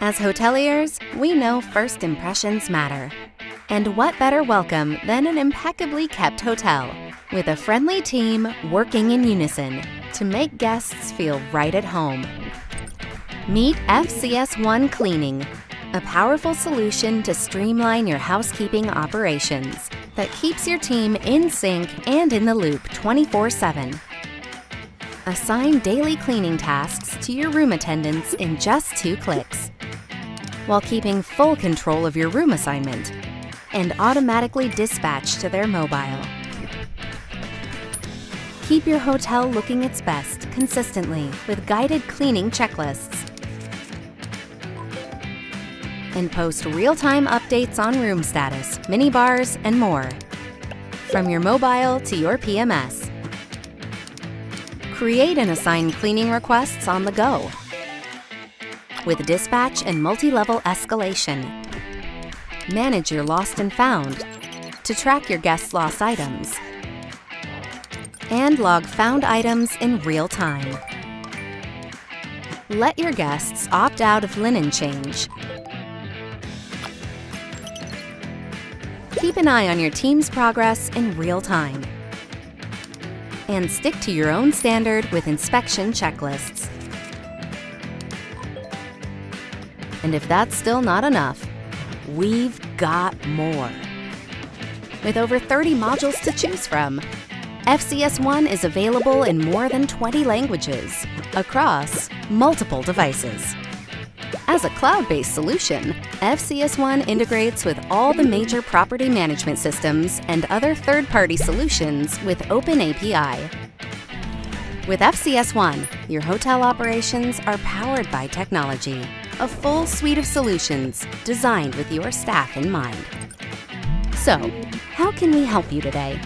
As hoteliers, we know first impressions matter. And what better welcome than an impeccably kept hotel, with a friendly team working in unison to make guests feel right at home. Meet FCS1 Cleaning, a powerful solution to streamline your housekeeping operations that keeps your team in sync and in the loop 24/7. Assign daily cleaning tasks to your room attendants in just 2 clicks, while keeping full control of your room assignment, and automatically dispatch to their mobile. Keep your hotel looking its best consistently with guided cleaning checklists. And post real-time updates on room status, minibars, and more, from your mobile to your PMS. Create and assign cleaning requests on the go, with dispatch and multi-level escalation. Manage your lost and found to track your guests' lost items, and log found items in real time. Let your guests opt out of linen change. Keep an eye on your team's progress in real time. And stick to your own standard with inspection checklists. And if that's still not enough, we've got more. With over 30 modules to choose from, FCS1 is available in more than 20 languages across multiple devices. As a cloud-based solution, FCS1 integrates with all the major property management systems and other third-party solutions with open API. With FCS1, your hotel operations are powered by technology, a full suite of solutions designed with your staff in mind. So, how can we help you today?